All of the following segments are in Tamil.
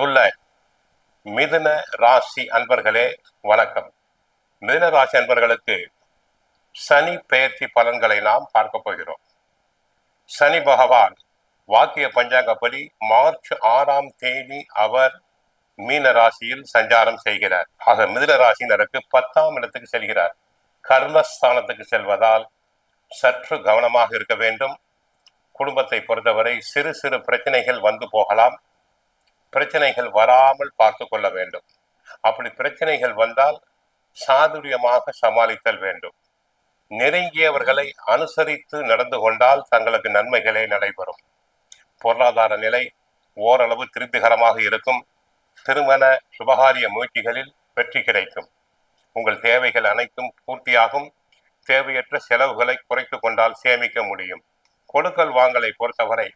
உள்ள மிதுன ராசி அன்பர்களே வணக்கம். மிதுன ராசி அன்பர்களுக்கு சனி பெயர்ச்சி பலன்களை நாம் பார்க்க போகிறோம். சனி பகவான் வாக்கிய பஞ்சாங்கப்படி மார்ச் 6ஆம் தேதி அவர் மீன ராசியில் சஞ்சாரம் செய்கிறார். ஆக மிதுன ராசினருக்கு 10ஆம் இடத்துக்கு செல்கிறார். கர்மஸ்தானத்துக்கு செல்வதால் சற்று கவனமாக இருக்க வேண்டும். குடும்பத்தை பொறுத்தவரை சிறு சிறு பிரச்சனைகள் வந்து போகலாம். பிரச்சனைகள் வராமல் பார்த்து கொள்ள வேண்டும். அப்படி பிரச்சனைகள் வந்தால் சாதுரியமாக சமாளித்தல் வேண்டும். நெருங்கியவர்களை அனுசரித்து நடந்து கொண்டால் தங்களுக்கு நன்மைகளே நடைபெறும். பொருளாதார நிலை ஓரளவு திருப்திகரமாக இருக்கும். திருமண சுபகாரிய முயற்சிகளில் வெற்றி கிடைக்கும். உங்கள் தேவைகள் அனைத்தும் பூர்த்தியாகும். தேவையற்ற செலவுகளை குறைத்து கொண்டால் சேமிக்க முடியும். கொடுக்கல் வாங்கலை பொறுத்தவரை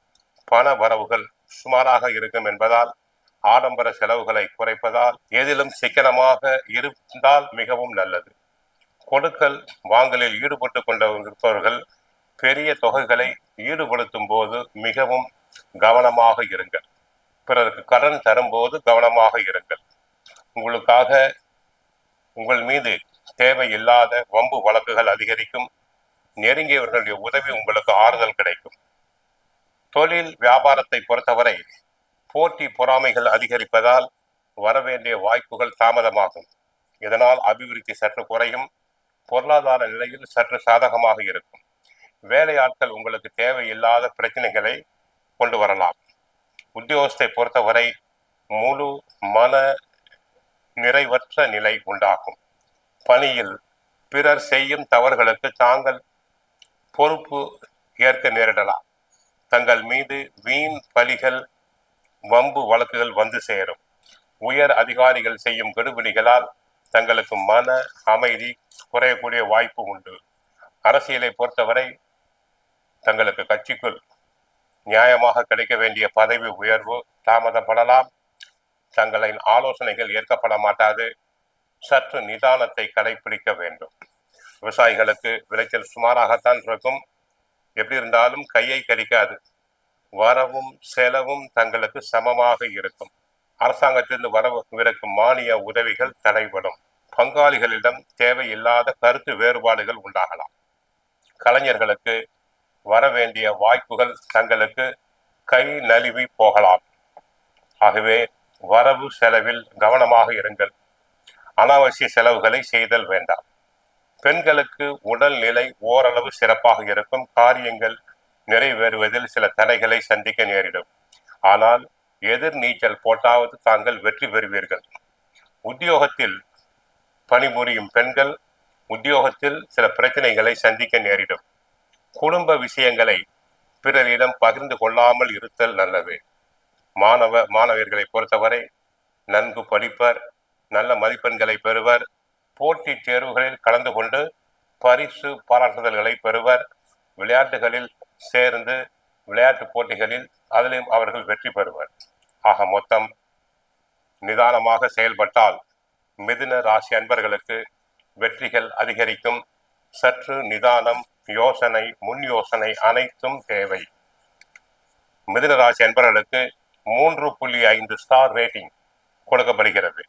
பண வரவுகள் சுமாராக இருக்கும் என்பதால் ஆடம்பர செலவுகளை குறைப்பதால் எதிலும் சிக்கனமாக இருந்தால் மிகவும் நல்லது. கொடுக்கல் வாங்கலில் ஈடுபட்டு கொண்டிருப்பவர்கள் பெரிய தொகைகளை ஈடுபடுத்தும் போது மிகவும் கவனமாக இருங்கள். பிறருக்கு கடன் தரும்போது கவனமாக இருங்கள். உங்களுக்காக உங்கள் மீது தேவையில்லாத வம்பு வழக்குகள் அதிகரிக்கும். நெருங்கியவர்களுடைய உதவி உங்களுக்கு ஆறுதல் கிடைக்கும். தொழில் வியாபாரத்தை பொறுத்தவரை போட்டி பொறாமைகள் அதிகரிப்பதால் வரவேண்டிய வாய்ப்புகள் தாமதமாகும். இதனால் அபிவிருத்தி சற்று குறையும். பொருளாதார நிலையில் சற்று சாதகமாக இருக்கும். வேலையாட்கள் உங்களுக்கு தேவையில்லாத பிரச்சனைகளை கொண்டு வரலாம். உத்தியோகத்தை பொறுத்தவரை முழு மன நிறைவற்ற நிலை உண்டாகும். பணியில் பிறர் செய்யும் தவறுகளுக்கு தாங்கள் பொறுப்பு ஏற்க நேரிடலாம். தங்கள் மீது வீண் பழிகள் வம்பு வழக்குகள் வந்து சேரும். உயர் அதிகாரிகள் செய்யும் கெடுபிடிகளால் தங்களுக்கு மன அமைதி குறையக்கூடிய வாய்ப்பு உண்டு. அரசியலை பொறுத்தவரை தங்களுக்கு கட்சிக்குள் நியாயமாக கிடைக்க வேண்டிய பதவி உயர்வு தாமதப்படலாம். தங்களின் ஆலோசனைகள் ஏற்கப்பட மாட்டாது. சற்று நிதானத்தை கடைபிடிக்க வேண்டும். விவசாயிகளுக்கு விளைச்சல் சுமாராகத்தான் இருக்கும். எப்படி இருந்தாலும் கையை கடிக்காது. வரவும் செலவும் தங்களுக்கு சமமாக இருக்கும். அரசாங்கத்திலிருந்து வரவிருக்கும் மானிய உதவிகள் தடைபடும். பங்காளிகளிடம் தேவையில்லாத கருத்து வேறுபாடுகள் உண்டாகலாம். கலைஞர்களுக்கு வரவேண்டிய வாய்ப்புகள் தங்களுக்கு கை நழுவி போகலாம். ஆகவே வரவு செலவில் கவனமாக இருங்கள். அனாவசிய செலவுகளை செய்தல் வேண்டாம். பெண்களுக்கு உடல்நிலை ஓரளவு சிறப்பாக இருக்கும். காரியங்கள் நிறைவேறுவதில் சில தடைகளை சந்திக்க நேரிடும். ஆனால் எதிர் நீச்சல் போட்டாவது தாங்கள் வெற்றி பெறுவீர்கள். உத்தியோகத்தில் பணிபுரியும் பெண்கள் உத்தியோகத்தில் சில பிரச்சனைகளை சந்திக்க நேரிடும். குடும்ப விஷயங்களை பிறரிடம் பகிர்ந்து கொள்ளாமல் இருத்தல் நல்லது. மாணவர்களை பொறுத்தவரை நன்கு படிப்பர், நல்ல மதிப்பெண்களை பெறுவர். போட்டித் தேர்வுகளில் கலந்து கொண்டு பரிசு பாராட்டுதல்களை பெறுவர். விளையாட்டுகளில் சேர்ந்து விளையாட்டு போட்டிகளில் அதிலும் அவர்கள் வெற்றி பெறுவர். ஆக மொத்தம் நிதானமாக செயல்பட்டால் மிதுன ராசி அன்பர்களுக்கு வெற்றிகள் அதிகரிக்கும். சற்று நிதானம், யோசனை, முன் யோசனை அனைத்தும் தேவை. மிதுன ராசி அன்பர்களுக்கு 3.5 ஸ்டார் ரேட்டிங் கொடுக்கப்படுகிறது.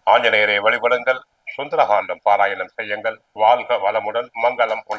ஆஞ்சநேயரை வழிபடுங்கள். சுந்தரகாண்டம் பாராயணம் செய்யுங்கள். வாழ்க வளமுடன், மங்களம்.